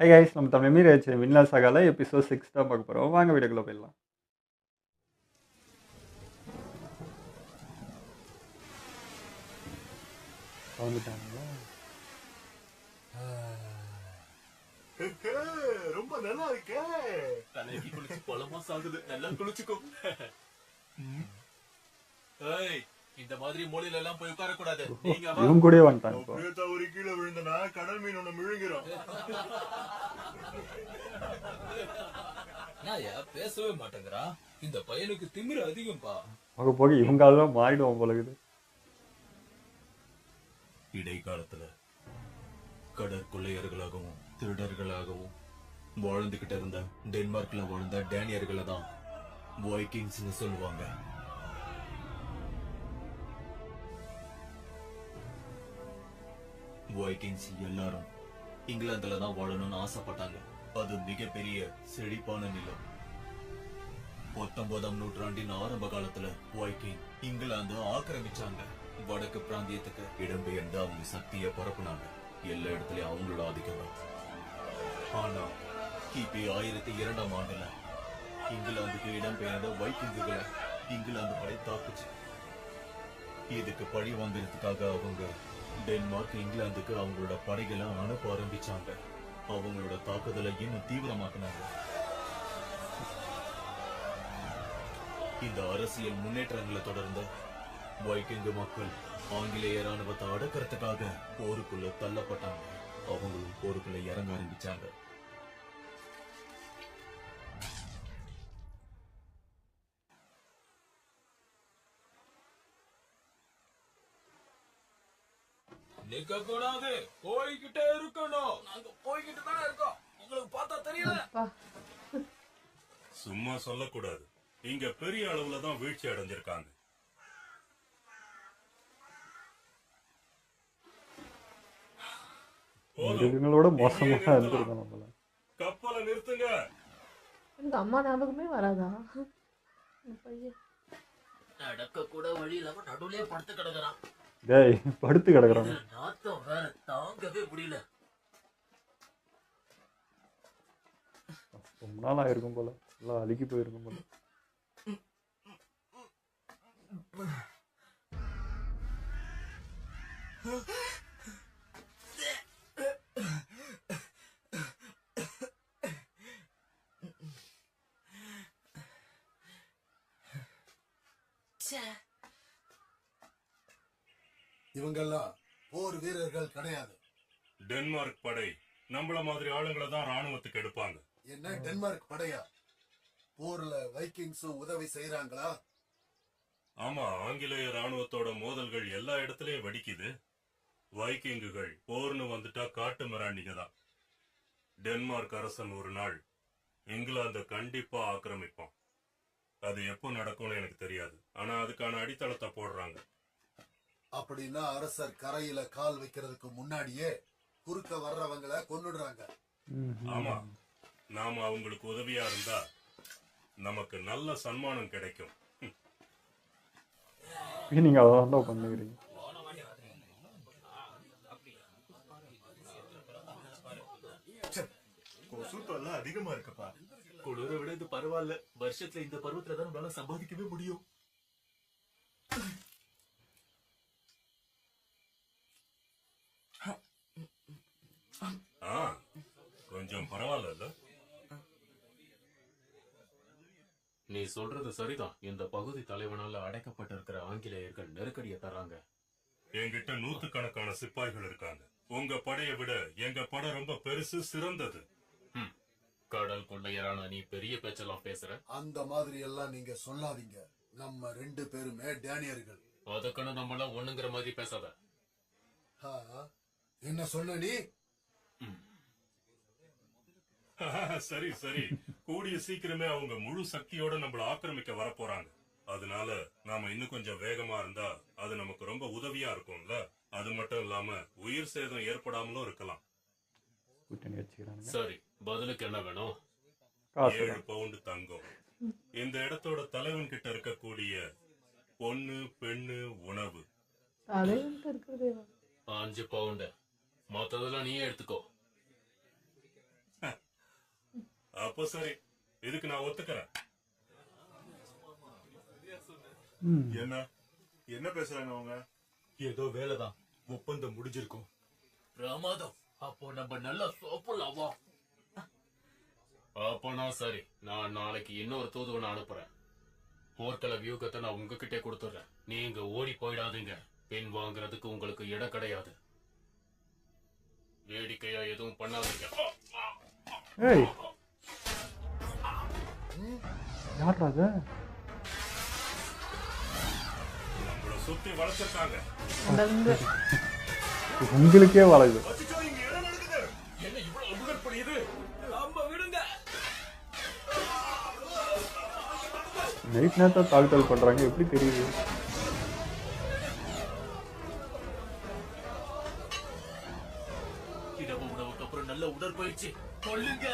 Hi guys, நம்ம Tamil மீறியாச்சு Windlas சாகால episode 6 தான் பார்க்க போகிறோம். வாங்க வீடியோக்குள்ள போயிடலாம். வந்துட்டாங்களா? ரொம்ப நல்லா இருக்கே. தலைக்கு குளிச்சு பல மாசம் ஆகுது. நல்லா குளிச்சுக்கோ. ஏய், இந்த மாதிரி மூலையில எல்லாம் போய் உட்கார கூடாது. நீங்க வா. இவங்க கூடயே வந்துட்டாங்க இப்போ. அப்படியே தவறி கீழே விழுந்தனா கடல் மீன் ஒண்ணு முழுங்கிரும். நாயா பேசவே மாட்டேங்கிறா. இந்த பையனுக்கு திமிரு அதிகம்பா. போக போக இவங்க அதெல்லாம் மாறிடுவோம் போல இருக்குது. இடைக்காலத்துல கடற்கொள்ளையர்களாகவும் திருடர்களாகவும் வாழ்ந்துகிட்டு இருந்த டென்மார்க்ல வாழ்ந்த டேனியர்களை தான் வைக்கிங்ஸ்னு சொல்லுவாங்க. வைக்கிங்ஸ் எல்லாரும் இங்கிலாந்துல தான் வாழணும்னு ஆசைப்பட்டாங்க. அது மிகப்பெரிய செழிப்பான நிலம். 19ஆம் நூற்றாண்டின் ஆரம்ப காலத்துல வைக்கிங் இங்கிலாந்து ஆக்கிரமிச்சாங்க. வடக்கு பிராந்தியத்துக்கு இடம்பெயர்ந்து அவங்க சக்தியை பரப்புனாங்க. எல்லா இடத்துலயும் அவங்களோட ஆதிக்கம் தான். ஆனா கிபி 1002ஆம் ஆண்டுல இங்கிலாந்துக்கு இடம்பெயர்ந்த வைக்கிங்குகளை இங்கிலாந்து படை தாக்குச்சு. இதுக்கு பழி வாங்குறதுக்காக அவங்க டென்மார்க் இங்கிலாந்துக்கு அவங்களோட படைகளை அனுப்ப ஆரம்பிச்சாங்க. அவங்களோட தாக்குதலை இன்னும் தீவிரமாக்குனாங்க. இந்த அரசியல் முன்னேற்றங்களை தொடர்ந்து வைக்கிங் மக்கள் ஆங்கிலேய ராணுவத்தை அடக்கிறதுக்காக போருக்குள்ள தள்ளப்பட்டாங்க. அவங்களும் போருக்குள்ள இறங்க ஆரம்பிச்சாங்க. நிக்க கூடாது, போய்கிட்டே இருக்கணும். நாங்க போய்கிட்டு தானே இருக்கோம். உங்களுக்கு பார்த்தா தெரியல. சும்மா சொல்லக்கூடாது. இங்க பெரிய அளவுல தான் வீழ்ச்சி அடைஞ்சிருக்காங்க. இவங்களோட மோசமா இருந்திருக்கோம் நம்மள. கப்பலை நிறுத்துங்க. எனக்கு அம்மா ஞாபகமே வராதா? பையன் நடக்க கூட வழி இல்லாம நடுவுலயே படுத்து கிடக்குறான். டேய், படுத்து கிடக்குறாங்க. நாத்தம் வேற தாங்கவே முடியல. ரொம்ப நாள் ஆயிருக்கும் போல. எல்லாம் அழுகி போயிருக்கும் போல. இவங்கெல்லாம் போர் வீரர்கள் கிடையாது. டென்மார்க் படை நம்மள மாதிரி ஆளுங்களை தான் ராணுவத்துக்கு எடுப்பாங்க. என்ன டென்மார்க் படையா? போர்ல வைக்கிங்ஸும் உதவி செய்யறாங்களா? ஆமா, ஆங்கிலேய ராணுவத்தோட மோதல்கள் எல்லா இடத்துலயும் வெடிக்குது. வைக்கிங்குகள் போர்னு வந்துட்டா காட்டு மிராண்டிங்க தான். டென்மார்க் அரசன் ஒரு நாள் இங்கிலாந்த கண்டிப்பா ஆக்கிரமிப்பான். அது எப்போ நடக்கும்னு எனக்கு தெரியாது. ஆனா அதுக்கான அடித்தளத்தை போடுறாங்க. அப்படின்னா அரசர் கரையில கால் வைக்கிறதுக்கு முன்னாடியே குறுக்க வர்றவங்களை கொன்னுடுறாங்க. ஆமா, நாம அவங்களுக்கு உதவியா இருந்தா நமக்கு நல்ல சன்மானம் கிடைக்கும். நீங்க அதான் தான் பண்ணுகிறீங்க. கொசுத்தெல்லாம் அதிகமா இருக்குப்பா. குளிரை விட இது பரவாயில்ல. வருஷத்துல இந்த பருவத்துல தான் நம்மளால சம்பாதிக்கவே முடியும். கொஞ்சம் பரவாயில்ல. நீ சொல்றது சரிதான். இந்த பகுதி தலைவனால அடைக்கப்பட்டிருக்கிற ஆங்கிலேயர்கள் நெருக்கடியை தராங்க. என்கிட்ட 100கணக்கான சிப்பாய்கள் இருக்காங்க. உங்க படையை விட எங்க படை ரொம்ப பெருசு, சிறந்தது. கடல் கொள்ளையரான நீ பெரிய பேச்செல்லாம் பேசுற. அந்த மாதிரி எல்லாம் நீங்க சொல்லாதீங்க. நம்ம 2 பேருமே டேனியர்கள். அதுக்குன்னு நம்மள ஒண்ணுங்கிற மாதிரி பேசாத. என்ன சொன்ன நீ? சரி சரி, கூடிய சீக்கிரமே அவங்க முழு சக்தியோட நம்மள ஆக்கிரமிக்க வர போறாங்க. அதனால நாம இன்னும் கொஞ்சம் வேகமா இருந்தா அது நமக்கு ரொம்ப உதவியா இருக்கும்ல. அது மட்டும் இல்லாம உயிர் சேதம் ஏற்படாமலும் இருக்கலாம். சரி, பதிலுக்கு என்ன வேணும்? 7 பவுண்டு தங்கம். இந்த இடத்தோட தலைவன் கிட்ட இருக்கக்கூடிய பொண்ணு, பெண்ணு, உணவு. 5 பவுண்டு. மொத்தத்துல நீயே எடுத்துக்கோ. அப்போ சரி, இதுக்கு நான் ஒத்துக்கிறேன். என்ன என்ன பேசுறாங்க அவங்க? ஏதோ வேலைதான், ஒப்பந்தம் முடிஞ்சிருக்கும். பிரமாதம். அப்போ நம்ம நல்லா சாப்பிடலாமா? அப்பனா சரி, நான் நாளைக்கு இன்னொரு தூதுவனை அனுப்புறேன். போர்க்கள வியூகத்தை நான் உங்ககிட்டே கொடுத்துறேன். நீங்க ஓடி போயிடாதீங்க. பின் வாங்குறதுக்கு உங்களுக்கு இடம் கிடையாது. வேடிக்கையா எதுவும் பண்ணாதீங்க. ஏய் யார்ரா அது? நம்மள சுத்தி வளைச்சிருக்காங்க. நடந்து உங்களுக்கே வளருது. அச்சச்சோ, இங்க என்ன நடக்குது? என்ன இவ்வளவு அபுகல் பண்ணியது? நம்ம விடுங்க. நைட் நேரத்தை தாக்குதல் பண்றாங்க, எப்படி தெரியுது? இரவு உணவுக்கு அப்புறம் நல்ல உடற்பயிற்சி. கொல்லுங்க.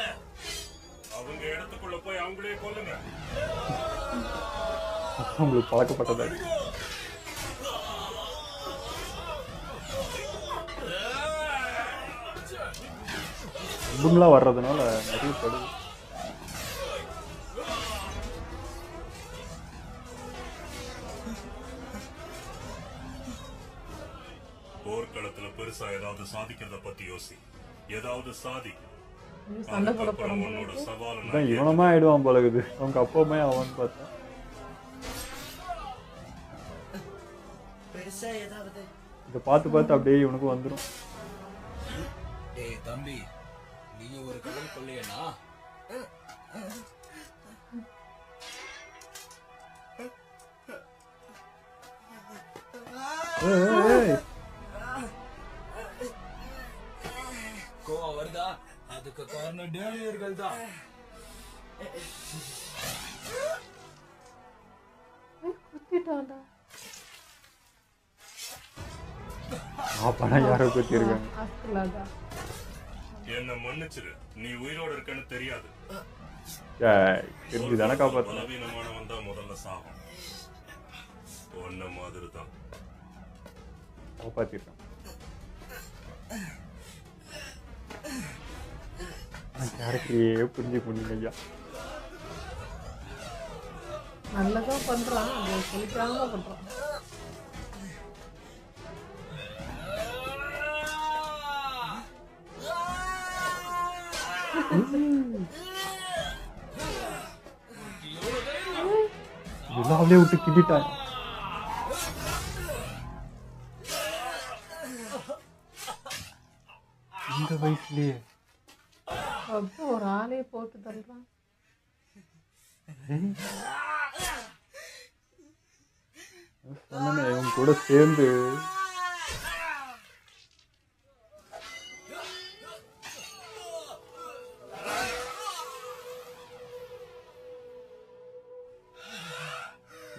அவங்க இடத்துக்குள்ள போய் அவங்களே கொல்லுங்க. உங்களுக்கு பழக்கப்பட்டதா? கும்பலாம் வர்றதுனால நிறைய படுது. போர்க்களத்துல பெருசா ஏதாவது சாதிக்கிறத பத்தி யோசி. ஏதாவது சாதி. சண்டை போட அதுக்கப்புறம் போறோம். உன்னோட சவாலை அதான் நான் இவனமா ஆயிடுவான் பழகுது. அவங்க அப்பவுமே அவன் பார்த்தா பெருசா ஏதாவது? இதை பார்த்து பார்த்து அப்படியே இவனுக்கு வந்துடும். டேய் தம்பி, நீ ஒரு கடல் கொள்ளையனா? கோவம் வருதா? அதுக்கு காரணம் டேனியர்கள் தான். குத்திட்டான்டா. அப்பனா யாரோ குத்திருக்காங்க. ஹாஸ்பிட்டலாடா. என்ன மன்னிச்சிரு. நீ உயிரோட இருக்கன்னு தெரியாது. தெரிஞ்சு தானே காப்பாற்ற. பலவீனமானவன் தான் முதல்ல சாகும். ஒன்ன மாதிரி தான். காப்பாற்றிருக்கான். கேரக்டரையே புரிஞ்சு முடியுங்க ஐயா. நல்லதா பண்றான், அதை சொல்லிக்காம பண்றான். எல்லாமே விட்டு கிட்டிட்டாங்க. இந்த வயசுலயே அப்போ ஒரு ஆளையே போட்டு தள்ளுறான். சொன்னேனே, இவங்க கூட சேர்ந்து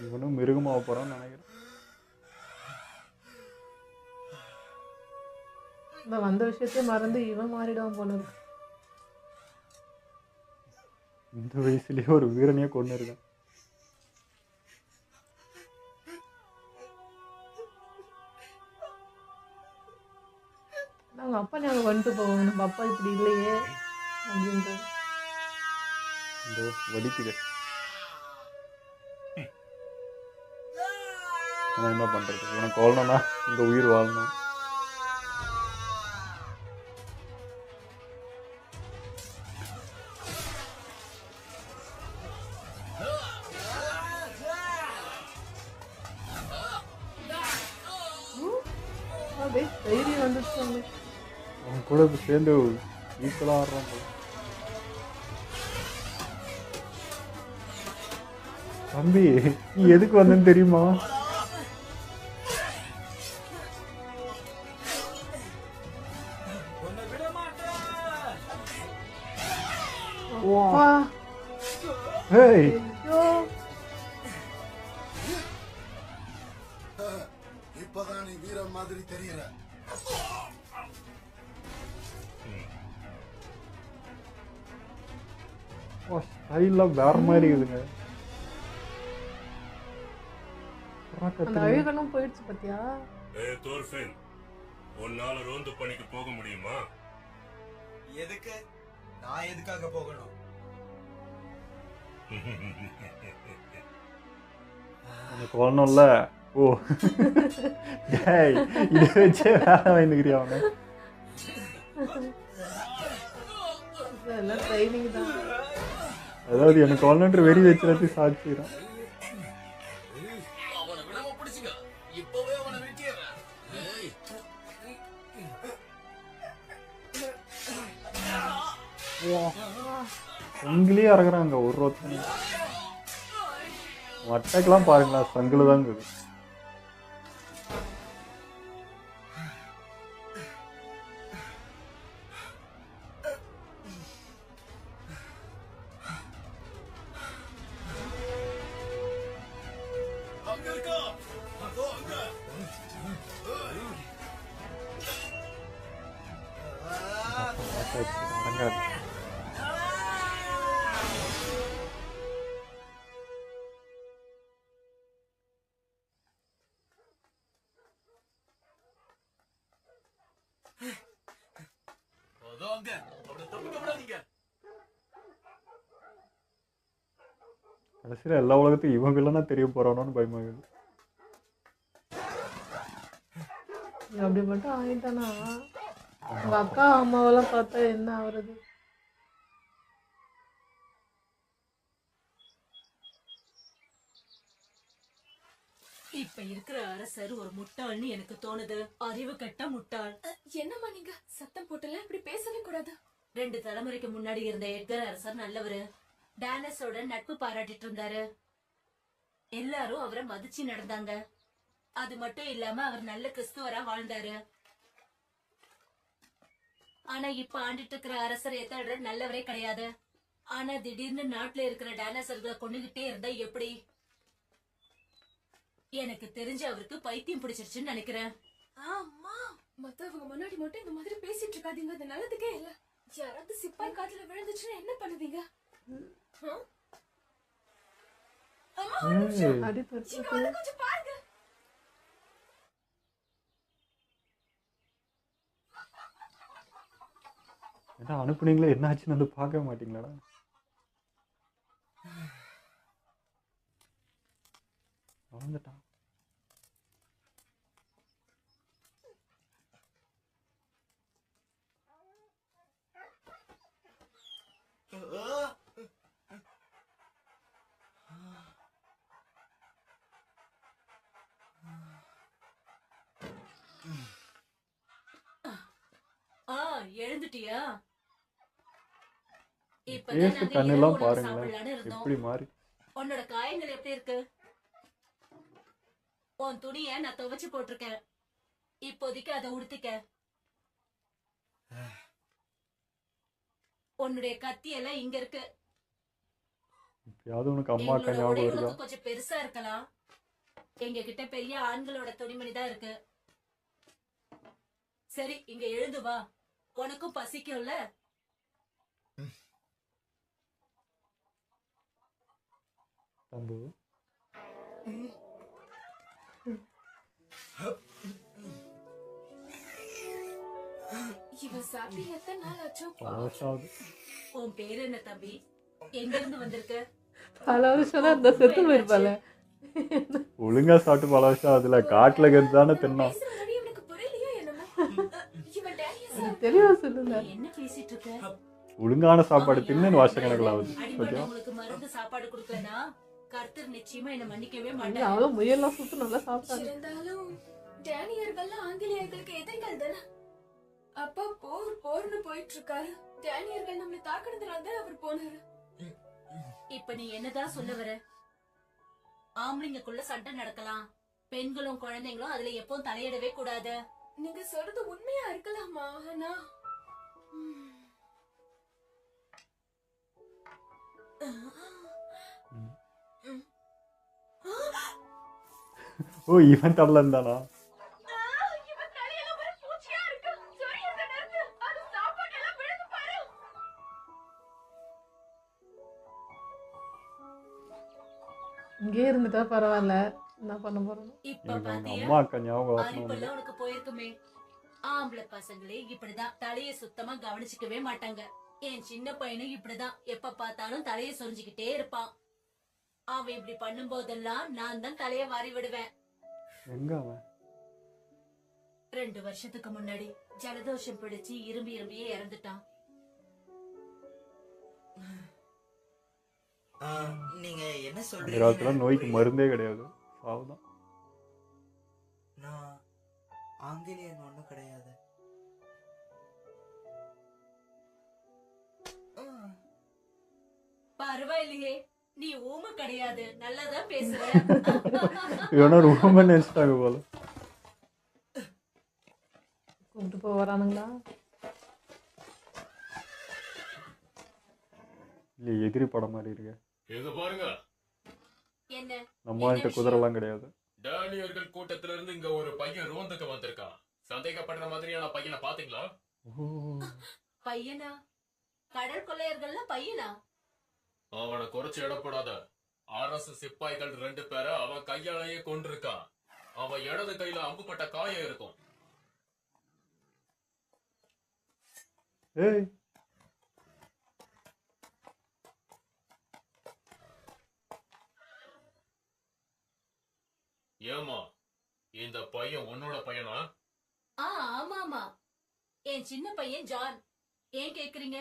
இவனும் மிருகமாக போறான்னு நினைக்கிறேன். இந்த வந்த விஷயத்தை மறந்து இவன் மாறிடுவான் போல இருக்கு. இந்த வயசுலயே ஒரு வீரனையே கொண்டு இருக்கான். அவங்க அப்பா ஞாபகம் வந்துட்டு போவோம், நம்ம அப்பா இப்படி இல்லையே அப்படின்ட்டு. இந்த வலிக்குது. ஆனால் என்ன பண்றது, உனக்கு வாழணும்னா இந்த உயிர் வாழணும். அப்படியே தைரியம் வந்துச்சு அவங்களுக்கு. அவன் கூட இப்ப சேர்ந்து ஈக்குவலாக ஆடுறான் போல. தம்பி, நீ எதுக்கு வந்தேன்னு தெரியுமா? அப்பா, ஹேய், ஐயோ, இப்பதான் நீ வீரன் மாதிரி தெரியற. ஸ்டைலாம் வேற மாதிரி இருக்குதுங்க. அந்த அழுகலும் போயிடுச்சு பாத்தியா? தோர்ஃபின், உன்னால ரோந்து பணிக்கு போக முடியுமா? எதுக்கு? நான் எதுக்காக போகணும்? உனக்கு கொல்லணும்ல. ஓ டேய், இதை வச்சே வேலை வாங்கிக்கிறியா அவனை? எல்லாம் ட்ரைனிங் தான். அதாவது எனக்கு கொல்லணுன்ற வெறி வச்சு சாட்சிடுறான். அவனை விடாம பிடிச்சுக்க. இப்பவே அவனை வெட்டிடுறேன். ஏய், சங்கிலே இறங்குறாங்க ஒரு ஒருத்தனை. மட்டைக்கெல்லாம் பாருங்களேன், சங்கில தான் இருக்குது. அங்க இருக்கா? அதோ அங்க. அடங்காது. அதோ அங்க. அவனை தப்பிக்க விடாதீங்க. கடைசியில் எல்லா உலகத்துக்கும் இவங்க இல்லைன்னா தெரிய போறானோன்னு பயமாகுது. அப்படி மட்டும் ஆயிட்டானா உங்க அக்கா அம்மாவெல்லாம் பார்த்தா என்ன ஆகுறது? இப்ப இருக்கிற அரசர் ஒரு முட்டாள்னு எனக்கு தோணுது. அறிவு கட்ட முட்டாள். என்னம்மா நீங்க சத்தம் போட்டல இப்படி பேசவே கூடாது. 2 தலைமுறைக்கு முன்னாடி இருந்த எட்கர் அரசர் நல்லவரு. டானஸோட நட்பு பாராட்டிட்டு இருந்தாரு. எல்லாரும் அவரை மதிச்சு நடந்தாங்க. அது மட்டும் இல்லாம அவர் நல்ல கிறிஸ்துவரா வாழ்ந்தாரு. ஆனா இப்ப ஆண்டுட்டு இருக்கிற அரசர் எத்தனை நல்லவரே கிடையாது. ஆனா திடீர்னு நாட்டுல இருக்கிற டானஸர்களை கொண்டுகிட்டே இருந்தா எப்படி? எனக்கு தெரிஞ்சு அவருக்கு பைத்தியம் பிடிச்சிருச்சுன்னு நினைக்கிறேன். அம்மா மத்தவங்க முன்னாடி மட்டும் இந்த மாதிரி பேசிட்டு இருக்காதீங்க. அது நல்லதுக்கே இல்ல. யாராவது சிப்பாய் காதுல விழுந்துச்சுன்னா என்ன பண்ணுவீங்க? ஆ? அம்மா ஒரு நிமிஷம். அடி இங்க பறிச்சு வந்து கொஞ்சம் பாருங்க. ஏன்னா அனுப்புனீங்களே, என்ன ஆச்சுன்னு வந்து பார்க்க மாட்டீங்களாடா? வந்துட்டான். எழுந்துட்டியா? பேசு கண்ணெல்லாம் பாருங்களேன் இருந்தோம். எப்படி மாறி. உன்னோட காயங்கள் எப்படி இருக்கு? உன் துணிய நான் துவைச்சு போட்டிருக்கேன். இப்போதைக்கு அதை உடுத்திக்க. உன்னுடைய கத்தி எல்லாம் இங்க இருக்கு. எப்பயாவது உனக்கு அம்மா அக்கா எங்களோட ஞாபகம் வருதா? உடைகளுக்கு கொஞ்சம் பெருசா இருக்கலாம். எங்க கிட்ட பெரிய ஆண்களோட துணிமணி தான் இருக்கு. சரி, இங்க எழுந்து வா. உனக்கும் பசிக்கும்ல? தம்பு இவன் சாப்பிட்டு எத்தனை நாள் ஆச்சோ? பல வருஷம் ஆகுது. உன் பேரு என்ன தம்பி? எங்க இருந்து வந்திருக்க? பல வருஷம் தான் இந்த செத்து போயிருப்பால. ஒழுங்கா சாப்பிட்டு பல வருஷம் ஆகுதுல. காட்டுல இருக்கிறது தானே தின்னோம். பேசுற வழி இவனுக்கு புரியலையோ என்னமோ. இவன் டேனியஸ் தெளிவா சொல்லுங்க. நீ என்ன பேசிட்டு இருக்க? ஒழுங்கான சாப்பாடு தின்னு வருஷ கணக்கில் ஆகுது. ஓகே, அடிபட்டவங்களுக்கு மருந்து சாப்பாடு கொடுக்கலனா கர்த்தர் நிச்சயமா என்ன மன்னிக்கவே இங்க மாட்டார். அவ்வளவு முயல்லாம் சுட்டு நல்லா சாப்பிட்டாங்க. இருந்தாலும் டேனியர்கள் ஆங்கிலேயர்களுக்கு எதிரிகள் தானே. அப்பா போர்னு போயிட்டு இருக்காரு. டேனியர்கள் நம்மளை தாக்குனதுனால தான் அவர் போனாரு. இப்ப நீ என்னதான் சொல்ல வர? ஆம்பளைங்களுக்குள்ள சண்டை நடக்கலாம். பெண்களும் குழந்தைங்களும் அதுல எப்பவும் தலையிடவே கூடாது. நீங்க சொல்றது உண்மையா இருக்கலாமா? ஆனா ஓ இவன் தரல இருந்தானா? இவன் தலையில ஒரு பூச்சியா இருக்கு. சரி அந்த நேரத்துல அது சாப்பாடு எல்லாம் விழுந்து பாரு. இங்கே இருந்துட்டா பரவாயில்ல. என்ன பண்ண போறோம்? இப்ப எனக்கு அவங்க பாத்தியா? அம்மா அக்கா ஞாபகம் வரணும். அறிவுல உனக்கு போயிருக்குமே. ஆம்பளை பசங்களே இப்படிதான் தலைய சுத்தமா கவனிச்சுக்கவே மாட்டாங்க. என் சின்ன பையனும் இப்படிதான் எப்ப பார்த்தாலும் தலைய சொரிஞ்சுக்கிட்டே இருப்பான். அவன் இப்படி பண்ணும் போதெல்லாம் நான் தான் தலைய வாரி விடுவேன். எங்க அவன்? 2 வருஷத்துக்கு முன்னாடி ஜலதோஷம் பிடிச்சு இரும்பியே இறந்துட்டான். நீங்க என்ன அந்த சொல்றீங்க? காலத்துல நோய்க்கு மருந்தே கிடையாது, சாவுதான். நான் ஆங்கிலேயன் ஒண்ணும் கிடையாது. பரவாயில்லையே, நீ ஊமை கிடையாது, நல்லாதான் பேசுற. இவனா ரொம்ப நினைச்சிட்டாங்க போல. கூப்பிட்டு போக வரானுங்களா? இல்ல எதிரி படம் மாதிரி இருக்கு. எங்க பாருங்க, என்ன நம்ம கிட்ட குதிரைலாம் கிடையாது. டேனியர்கள் கூட்டத்துல இருந்து இங்க ஒரு பையன் ரோந்துக்கு வந்திருக்கான். சந்தேகப்படுற மாதிரியான பையனை பாத்தீங்களா? பையனா? கடல் கொள்ளையர்கள்ல பையனா? அவனை குறைச்சு இடப்படாத. அரசு சிப்பாய்கள் 2 பேரை அவன் கையாலேயே கொண்டிருக்கான். அவன் இடது கையில அம்புப்பட்ட காயம் இருக்கும். ஏய் ஏமா, இந்த பையன் உன்னோட பையனா? ஆமா, என் சின்ன பையன் ஜான். ஏன் கேக்குறீங்க?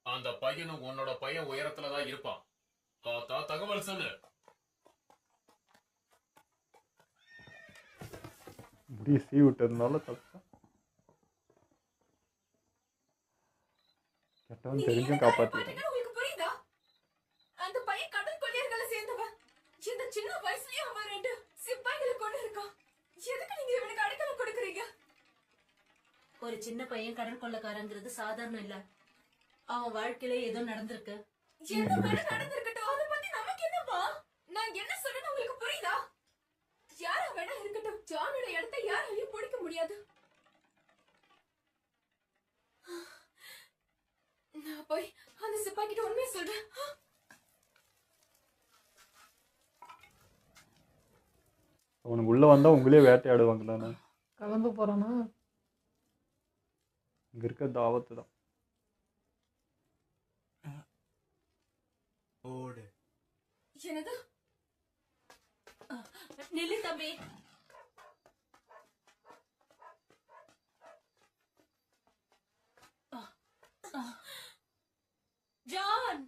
அந்த பையனும் உன்னோட பையன் உயரத்துலதான் இருப்பான். பார்த்தா தகவல் சொல்லு. முடிய சீ விட்டதுனால தப்பா. கெட்டவன் தெரிஞ்சும் காப்பாத்திடுறேன். உங்களுக்கு புரியுதா? அந்த பையன் கடல் கொள்ளையர்களை சேர்ந்தவன். இந்த சின்ன வயசுலயே அவன் 2 சிப்பாய்களை கொண்டு இருக்கான். எதுக்கு நீங்க இவனுக்கு அடைக்கலம் கொடுக்குறீங்க? ஒரு சின்ன பையன் கடல் கொள்ளைக்காரங்கிறது சாதாரணம் இல்ல. அவன் வாழ்க்கையில ஏதோ நடந்திருக்கு. என்ன வேணா நடந்திருக்கட்டும், அதை பத்தி நமக்கு என்னப்பா? நான் என்ன சொல்றேன்னு உங்களுக்கு புரியுதா? யாரா வேணா இருக்கட்டும், ஜானோட இடத்தை யாராலையும் பிடிக்க முடியாது. நான் போய் அந்த சிப்பாய் கிட்ட உண்மையை சொல்றேன். அவனுக்கு உள்ள வந்தா உங்களே வேட்டையாடுவாங்க தானே. கிளம்ப போறானா? இங்க இருக்க ஆபத்து தான். ஓடு. என்னது? நில்லு தம்பி. ஜான்,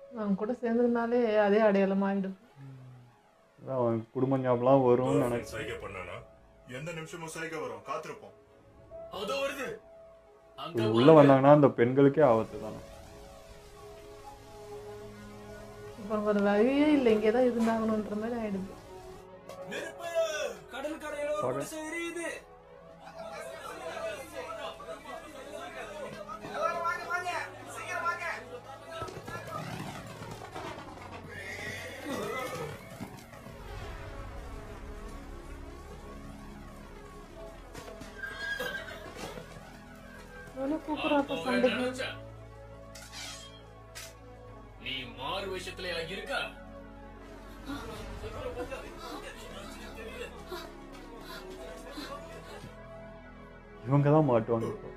அவன் கூட சேர்ந்ததுனாலே அதே அடையாளம் ஆயிடும். அவன் குடும்ப ஞாபகம் வரும்னு நினைச்சேன். சைகை பண்ணானா? எந்த நிமிஷமும் சைகை வரும், காத்திருப்போம். அதோ வருது. அங்க இது உள்ள வந்தாங்கன்னா அந்த பெண்களுக்கே ஆபத்து தானே. இப்போ ஒரு வழியே இல்லை, இங்கே தான் இருந்தாகணுன்ற மாதிரி ஆயிடுது. கடல் கரையில ஒரு பாக்க. குடிசை எரியுது. எவ்வளோ கூப்பிட்றாப்ப சண்டைக்கு. நினைச்சேன். நீ மாறு விஷயத்துல இருக்க. இவங்க தான் மாட்டுவாங்க இப்போ.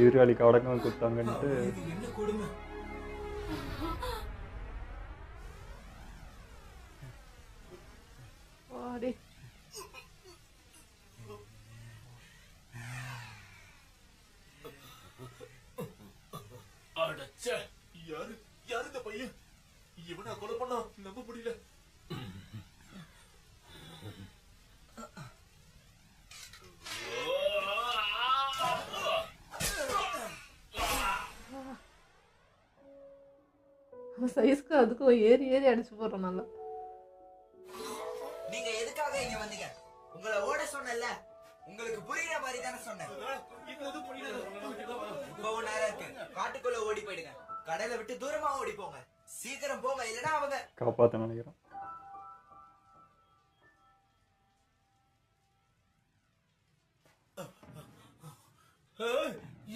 எதிராளிக்கு அடக்கம் கொடுத்தாங்கன்ட்டு இது என்ன கொடுமை? வாடி. அடச்சே, யாரு இந்த பையன்? இவனா கொலை பண்ணா? நம்ப முடியல. அவன் சைஸ்க்கு அதுக்கும் ஏறி அடிச்சு போடுறான் நல்லா. நீங்க எதுக்காக இங்க வந்தீங்க? உங்களை ஓட சொன்னேன்ல, உங்களுக்கு புரியுற மாதிரி தானே சொன்னேன். இப்பவும் நேரம் இருக்கு, காட்டுக்குள்ள ஓடி போயிடுங்க. கடலை விட்டு தூரமா ஓடி போங்க. சீக்கிரம் போங்க, இல்லைன்னா அவங்க காப்பாத்த நினைக்கிறேன்.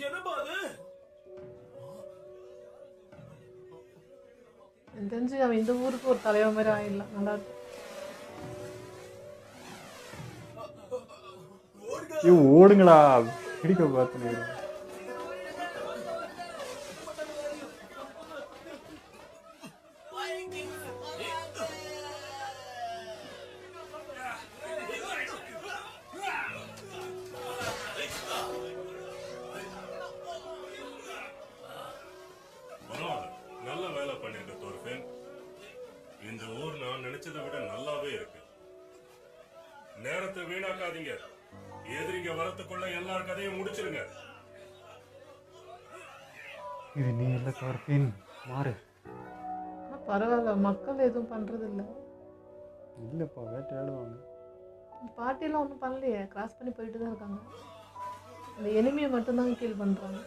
என்னப்பா அது? எனக்கு தெரிஞ்சு அவன் இந்த ஊருக்கு ஒரு தலைவர் மாதிரி ஆயிடலாம், நல்லா இருக்கும். ஓடுங்கடா பிடிக்க பார்த்து. பரவாயில்ல, நல்ல வேலை பண்ணிருக்க தோர்ஃபின். இந்த ஊர் நான் நினைச்சதை விட நல்லாவே இருக்கு. நேரத்தை வீணாக்காதீங்க. எதிரிங்க வரத்துக்குள்ள எல்லார் கதையும் முடிச்சிருங்க. இது நீ இல்லை தோர்ஃபின், மாறு. ஆனா பரவாயில்ல, மக்கள் எதுவும் பண்றது இல்லை. இல்லைப்பா, வேட்டையாடுவாங்க. பாட்டியெல்லாம் ஒன்றும் பண்ணலையே, கிராஸ் பண்ணி போயிட்டு தான் இருக்காங்க. அந்த எனிமியை மட்டும்தான் கீல் பண்ணுறாங்க.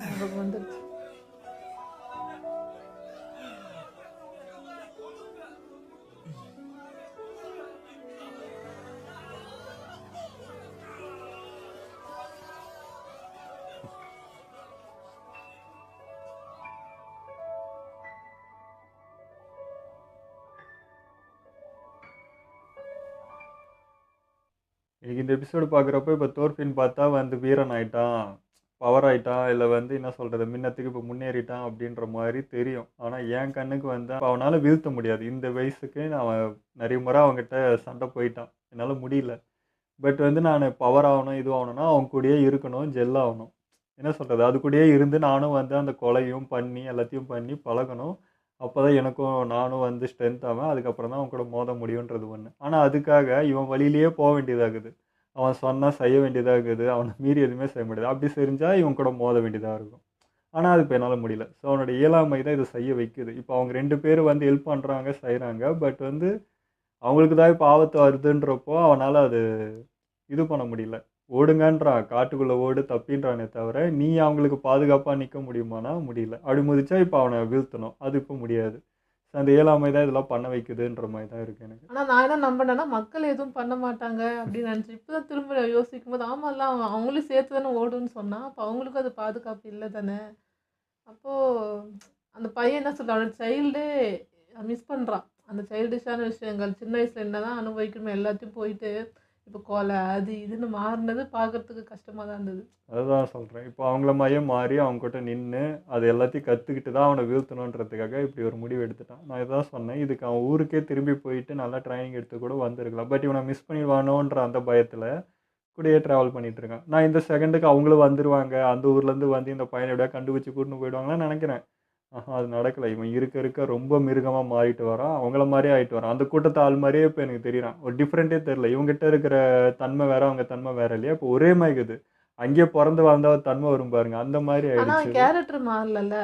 நமக்கு வந்துருச்சு. எனக்கு இந்த எபிசோடு பார்க்குறப்ப இப்போ தோர்ஃபின் பார்த்தா வந்து வீரன் ஆயிட்டான், பவர் ஆயிட்டான், இல்லை வந்து என்ன சொல்கிறது முன்னத்துக்கு இப்போ முன்னேறிட்டான் அப்படின்ற மாதிரி தெரியும். ஆனால் என் கண்ணுக்கு வந்து அவனால் வீழ்த்த முடியாது. இந்த வயசுக்கு அவன் நிறைய முறை அவங்ககிட்ட சண்டை போயிட்டான், என்னால் முடியல. பட் வந்து நான் பவர் ஆகணும், இது ஆகணும்னா அவன் கூடயே இருக்கணும், ஜெல் ஆகணும். என்ன சொல்கிறது, அது கூடயே இருந்து நானும் வந்து அந்த கொலையும் பண்ணி எல்லாத்தையும் பண்ணி பழகணும். அப்போ தான் எனக்கும் நானும் வந்து ஸ்ட்ரென்த் ஆவேன். அதுக்கப்புறம் தான் அவன் கூட மோத முடியுன்றது ஒன்று. ஆனால் அதுக்காக இவன் வழியிலேயே போக வேண்டியதாகுது. அவன் சொன்னால் செய்ய வேண்டியதாகுது. அவனை மீறி எதுவுமே செய்ய முடியாது. அப்படி செஞ்சால் இவன் கூட மோத வேண்டியதாக இருக்கும். ஆனால் அது இப்போ என்னால் முடியல. ஸோ அவனோட இயலாமை தான் இதை செய்ய வைக்குது. இப்போ அவங்க 2 பேரும் வந்து ஹெல்ப் பண்ணுறாங்க, செய்கிறாங்க. பட் வந்து அவங்களுக்கு தான் இப்போ ஆபத்து வருதுன்றப்போ அவனால் அது இது பண்ண முடியல. ஓடுங்கன்றான், காட்டுக்குள்ளே ஓடு தப்பின்றானே தவிர நீ அவங்களுக்கு பாதுகாப்பாக நிற்க முடியுமானா முடியல. அப்படி முதிச்சா இப்போ அவனை வீழ்த்தணும், அது இப்போ முடியாது. ஸோ அந்த இயலாமை தான் இதெல்லாம் பண்ண வைக்குதுன்ற மாதிரி தான் இருக்குது எனக்கு. ஆனால் நான் என்ன நம்பினேன்னா மக்கள் எதுவும் பண்ண மாட்டாங்க அப்படின்னு நினச்சி இப்போ தான் திரும்ப யோசிக்கும் போது ஆமாம்ல, அவங்களும் சேர்த்து தானே ஓடுன்னு சொன்னான். அப்போ அவங்களுக்கும் அது பாதுகாப்பு இல்லை தானே. அப்போது அந்த பையன் என்ன சொல்கிறான், அவனோட சைல்டே மிஸ் பண்ணுறான். அந்த சைல்டிஷான விஷயங்கள் சின்ன வயசில் என்ன தான் அனுபவிக்கணுமோ எல்லாத்தையும் போயிட்டு இப்போ கொலை அது இதுன்னு மாறினது பார்க்குறதுக்கு கஷ்டமாக தான் இருந்தது. அதுதான் சொல்கிறேன். இப்போ அவங்கள மாதிரியே மாறி அவங்ககிட்ட நின்று அது எல்லாத்தையும் கற்றுக்கிட்டு தான் அவனை வீழ்த்தணுன்றதுக்காக இப்படி ஒரு முடிவு எடுத்துட்டான். நான் இதான் சொன்னேன், இதுக்கு அவன் ஊருக்கே திரும்பி போயிட்டு நல்லா ட்ரைனிங் எடுத்து கூட வந்திருக்கலாம். பட் இவனை மிஸ் பண்ணிடுவானோன்ற அந்த பயத்தில் கூடயே ட்ராவல் பண்ணிகிட்டு இருக்கான். நான் இந்த செகண்டுக்கு அவங்களும் வந்துடுவாங்க, அந்த ஊர்லேருந்து வந்து இந்த பையனை எப்படியா கண்டுபிடிச்சி கூட்டின்னு போயிடுவாங்களான்னு நினைக்கிறேன். அது நடக்கலை. இவன் இருக்க ரொம்ப மிருகமாக மாறிட்டு வரான், அவங்கள மாதிரியே ஆகிட்டு வரான். அந்த கூட்டத்தை ஆள் மாதிரியே இப்போ எனக்கு தெரியுறான். ஒரு டிஃப்ரெண்ட்டே தெரில. இவங்ககிட்ட இருக்கிற தன்மை வேற, அவங்க தன்மை வேற இல்லையா. இப்போ ஒரே மாதிரி இருக்குது. அங்கேயே பிறந்து வாழ்ந்தா ஒரு தன்மை வரும் பாருங்க, அந்த மாதிரி ஆனால் ஆயிடுச்சு. கேரக்டர் மாறலல்ல.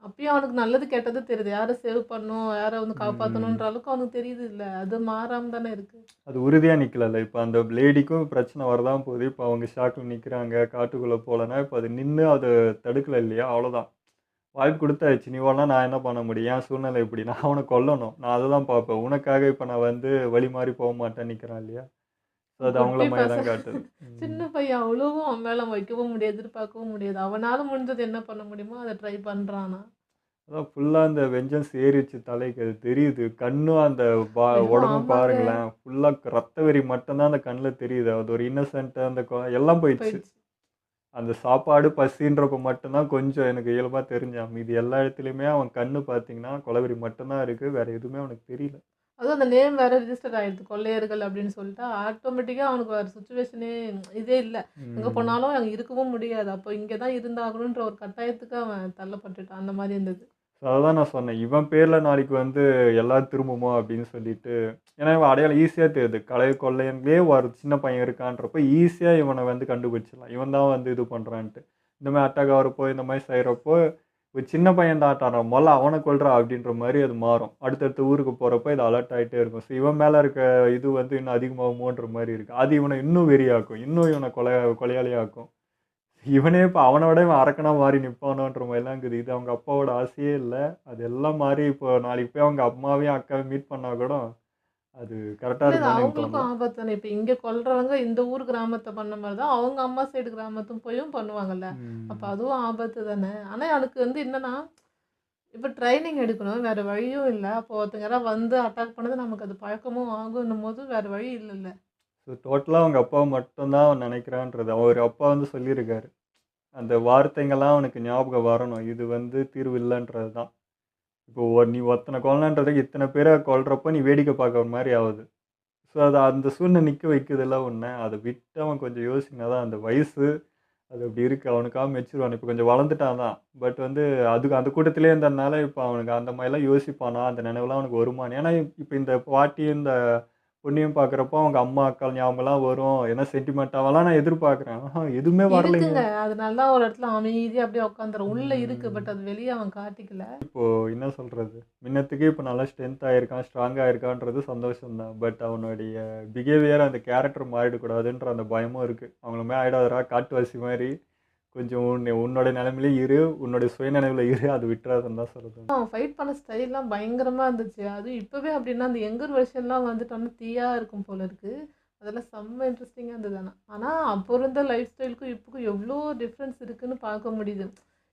அப்பயும் அவனுக்கு நல்லது கெட்டது தெரியுது. யாரை சேவ் பண்ணணும், யாரை வந்து காப்பாற்றணுன்ற அளவுக்கு அவனுக்கு தெரியுது இல்லை. அது மாறாமல் தானே இருக்குது. அது உறுதியாக நிற்கல. இப்போ அந்த லேடிக்கும் பிரச்சனை வரதான் போகுது. இப்போ அவங்க ஷாக்கில் நிற்கிறாங்க, காட்டுக்குள்ளே போகலன்னா இப்போ அது நின்று அதை தடுக்கலை இல்லையா, அவ்வளோதான். வாய்ப்பு கொடுத்தாச்சு, நீ வரலாம், நான் என்ன பண்ண முடியும், என் சூழ்நிலை இப்படி, நான் அவனை கொல்லணும், நான் அதை தான் பார்ப்பேன். உனக்காக இப்போ நான் வந்து வழி மாறி போக மாட்டேன் நிற்கிறான் இல்லையா. ஸோ அது அவங்கள குட்டி மாதிரி தான் பசங்க காட்டுது. சின்ன பையன் அவ்வளவும் அவன் மேலே வைக்கவும் முடியாது, எதிர்பார்க்கவும் முடியாது. அவனால் முடிஞ்சது என்ன பண்ண முடியுமோ அதை ட்ரை பண்ணுறானா. அதான் ஃபுல்லாக அந்த வெஞ்சன்ஸ் ஏறிச்சு தலைக்கு, அது தெரியுது. கண்ணும் அந்த ஐயோ உடம்பும் ஆமாங்க, பாருங்களேன், ஃபுல்லாக ரத்த வெறி மட்டும்தான் அந்த கண்ணில் தெரியுது. அது ஒரு இன்னசென்ட், அந்த எல்லாம் போயிடுச்சு. போயிடுச்சு. அந்த சாப்பாடு பசின்றப்ப மட்டும்தான் கொஞ்சம் எனக்கு இயல்பாக தெரிஞ்சான். மீதி எல்லா இடத்துலையுமே அவன் கண்ணு பார்த்தீங்கன்னா கொலவெறி மட்டும்தான் இருக்குது, வேற எதுவுமே அவனுக்கு தெரியல. அதுவும் அந்த நேம் வேற ரிஜிஸ்டர் ஆயிடுது, கொள்ளையர்கள் அப்படின்னு சொல்லிட்டு ஆட்டோமேட்டிக்காக அவனுக்கு வேறு சுச்சுவேஷனே இதே இல்லை. எங்கே ம். போனாலும் அங்கே இருக்கவும் முடியாது. அப்போ இங்கே தான் இருந்தாகணுன்ற ஒரு கட்டாயத்துக்கு அவன் தள்ளப்பட்டுட்டான். அந்த மாதிரி இருந்தது. ஸோ அதான் நான் சொன்னேன், இவன் பேரில் நாளைக்கு வந்து எல்லாம் திரும்புமோ அப்படின்னு சொல்லிட்டு. ஏன்னா இவன் அடையாளம் ஈஸியாக தெரியுது, கலை கொள்ளையன்லேயே ஒரு சின்ன பையன் இருக்கான்றப்போ ஈஸியாக இவனை வந்து கண்டுபிடிச்சிடலாம், இவன் தான் வந்து இது பண்ணுறான்ட்டு. இந்த மாதிரி அட்டாக் ஆகிறப்போ இந்த மாதிரி செய்கிறப்போ ஒரு சின்ன பையன் தான் ஆட்டாடுறான், முதல்ல அவனை கொல்றா அப்படின்ற மாதிரி அது மாறும். அடுத்தடுத்த ஊருக்கு போகிறப்போ இது அலர்ட் ஆகிட்டே இருக்கும். ஸோ இவன் மேலே இருக்க இது வந்து இன்னும் அதிகமாகுமோன்ற மாதிரி இருக்குது. அது இவனை இன்னும் வெறியாக்கும், இன்னும் இவனை கொலையாளியாக்கும். இவனே இப்போ அவனை விட இவன் அரக்கனா மாறி நிற்பானோன்ற மாதிரிலாம் இருக்குது. இது அவங்க அப்பாவோட ஆசையே இல்லை. அது எல்லாம் மாறி இப்போ நாளைக்கு போய் அவங்க அம்மாவையும் அக்காவையும் மீட் பண்ணால் கூட அது கரெக்டாக இல்ல இது இருக்குமான்னு எனக்கு அவங்களுக்கும் தோணல. ஆபத்து தானே. இப்ப இங்க கொல்றவங்க இந்த ஊர் கிராமத்த பண்ண மாரி தான், அவங்க அம்மா சைடு கிராமத்தும் போயும் பண்ணுவாங்கல்ல. அப்ப ம். அதுவும் ஆபத்து தானே. ஆனா எனக்கு வந்து என்னன்னா, இப்ப ட்ரைனிங் எடுக்கணும். வேற வழியும் இல்ல. அப்போ ஒருத்தங்க யாராவது வந்து அட்டாக் பண்ணது நமக்கு அது பழக்கமும் ஆகுன்னும்போது வேற வழி இல்லல்ல. ஸோ டோட்டலா அவங்க அப்பாவ மட்டும் தான் அவன் நினைக்கிறான்றது. அவர் அப்பா வந்து சொல்லியிருக்காரு. அந்த வார்த்தைங்கலாம் அவனுக்கு ஞாபகம் வரணும். இது வந்து தீர்வு இல்லன்றது தான். இப்போ நீ ஒருத்தன கொல்லன்றதுக்கு இத்தன பேர கொல்றப்போ நீ வேடிக்கை பார்க்குற மாரி ஆவுது. ஸோ அது அந்த சூழ்நிலை நிக்க வைக்குதுல்ல உன்ன. அத விட்டு அவன் கொஞ்சம் யோசினா தான் அந்த வயசு அது அப்படி இருக்கு. அவனுக்காக மெச்சூர் இப்ப கொஞ்சம் வளர்ந்துட்டான் தான். பட் வந்து அதுக்கு அந்த கூட்டத்திலேயே இருந்ததுனால, இப்ப அவனுக்கு அந்த மாரிலாம் யோசிப்பானா? அந்த நினைவுலாம் அவனுக்கு வருமான்னு? ஏன்னா, இப்ப இந்த பாட்டி, இந்த பொண்ணையும் பார்க்குறப்போ, அவங்க அம்மா, அக்கா ஞாபகம்லாம் வரும். ஏன்னா சென்டிமென்ட்டாவலாம் நான் எதிர்பார்க்குறேன். எதுவுமே வரலைங்க. இருக்குங்க. அதனால தான் ஒரு இடத்துல அமைதியா அப்படியே உட்காந்துரும். உள்ள இருக்கு. ம். பட் அது வெளிய அவன் காட்டிக்கல. இப்போ என்ன சொல்றது? முன்னத்துக்கு இப்ப நல்லா ஸ்ட்ரென்த் ஆயிருக்கான், ஸ்ட்ராங்கா ஆயிருக்கான்றது சந்தோஷம் தான். பட் அவனுடைய பிஹேவியர், அந்த கேரக்டர் மாறிடக்கூடாதுன்ற அந்த பயமும் இருக்கு. அவங்கள மாரி ஆயிடாதடா, காட்டுவாசி மாரி. கொஞ்சம் உன்னோட நிலைமையிலே இரு. உன்னுடைய சுயநினைவுல இரு. அது விட்டுறாதன்னு தான் சொல்ல தோணுது. அவன் ஃபைட் பண்ண ஸ்டைல்லாம் பயங்கரமா இருந்துச்சு. அதுவும் இப்பவே அப்படின்னா, அந்த யங்கர் வெர்ஷன்லாம் வந்துட்டோம்னா தீயா இருக்கும் போல இருக்கு. அதெல்லாம் செம்ம இன்ட்ரெஸ்டிங்கா இருந்தது ஆனா. ஆனா அப்போ இருந்த லைஃப் ஸ்டைலுக்கும் இப்போக்கும் எவ்வளோ டிஃப்ரென்ஸ் இருக்குன்னு பார்க்க முடியுது.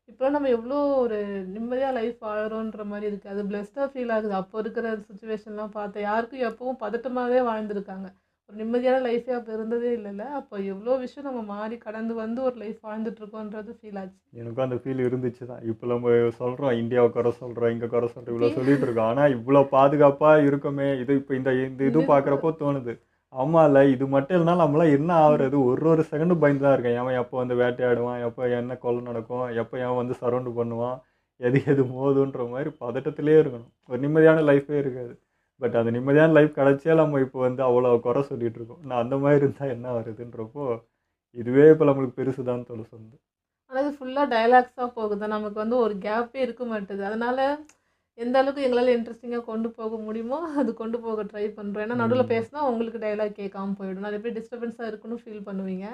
இப்போலாம் நம்ம எவ்வளோ ஒரு நிம்மதியா லைஃப் வாழுறோன்ற மாரி இருக்கு. அது பிளெஸ்டா ஃபீல் ஆகுது. அப்போ இருக்கிற சிச்சுவேஷன்லாம் பார்த்தா யாருக்கும் எப்பவும் பதட்டமாவே வாழ்ந்திருக்காங்க. ஒரு நிம்மதியான லைஃபே அப்போ இருந்ததே இல்லைல்ல. அப்போ எவ்வளோ விஷயம் நம்ம மாறி கடந்து வந்து ஒரு லைஃப் வாழ்ந்துட்டு இருக்கோன்றது ஃபீல் ஆச்சு. எனக்கும் அந்த ஃபீல் இருந்துச்சு தான். இப்ப நம்ம சொல்றோம், இந்தியாவ குறை சொல்றோம், இங்க குறை சொல்றோம், இவ்வளோ இப்பயே சொல்லிட்டு இருக்கோம். ஆனா இவ்வளோ பாதுகாப்பா இருக்கோமே, இது இப்ப இந்த இந்த இது இந்தியாவுக்கு பார்க்குறப்போ தோணுது. ஆமால்ல, இது மட்டும் இல்லனாலும் நம்மலாம் என்ன ஆவுறது? ஒரு ஒரு செகண்டும் பயந்து தான் இருக்கேன். எவன் எப்போ வந்து வேட்டையாடுவான்? எப்போ என்ன கொலை நடக்கும்? எப்போ எவன் வந்து சரவுண்ட் பண்ணுவான்? எது எது மோதுன்ற மாரி பதட்டத்திலேயே இருக்கணும். ஒரு நிம்மதியான லைஃபே இருக்காது. பட் அந்த நிம்மதியான லைஃப் கிடைச்சே நம்ம இப்போ வந்து அவ்வளோ குறை சொல்லிட்டு இருக்கோம். நான் அந்த மாரி இருந்தா என்ன வருதுன்றப்போ, இதுவே இப்ப நம்மளுக்கு பெருசு தான் தோணுது. ஆனா இது ஃபுல்லா டயலாக்ஸா போகுது. நமக்கு வந்து ஒரு கேப்பே இருக்க மாட்டுது. அதனால எந்த அளவுக்கு எங்களால இன்ட்ரெஸ்டிங்கா கொண்டு போக முடியுமோ, அது கொண்டு போக ட்ரை பண்றோம். ஏன்னா நடுவுல ம். பேசினா உங்களுக்கு டயலாக் கேட்காம போயிடும். நெறைய பேர் டிஸ்டர்பன்ஸா இருக்குன்னு ஃபீல் பண்ணுவீங்க.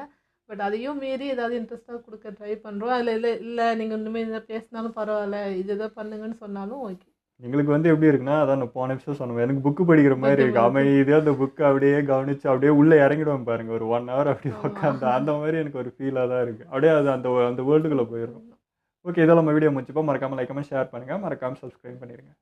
பட் அதையும் மீறி ஏதாவது இன்ட்ரெஸ்ட்டா குடுக்க ட்ரை பண்றோம். அதில இல்ல இல்ல நீங்க இனிமே இத பேசினாலும் பரவால்ல. இது இத பண்ணுங்கன்னு சொன்னாலும் ஓகே. எங்களுக்கு வந்து எப்படி இருக்குன்னா, அதான் நான் போன நிமிஷம் சொன்ன மாரி, எனக்கு புக் படிக்கிற மாரி ஓகே இருக்கு. ப்ரோ. ஓகே. அமைதியா அந்த புக்க அப்படியே கவனிச்சு, அப்படியே உள்ள இறங்கிடுவேன் பாருங்க. ஒரு 1 ஹவர் அப்படியே ஆமா. உட்காந்து, அந்த மாரி எனக்கு ஒரு ஃபீலா தான் இருக்கு. அப்படியே அது அந்த அந்த வேர்ல்டுக்குள்ள போயிடுறோம். ஓகே, இதோட நம்ம வீடியோ முடிச்சுப்போம். மறக்காம லைக், கமெண்ட், ஷேர் பண்ணுங்க. மறக்காம சப்ஸ்கிரைப் பண்ணிருங்க.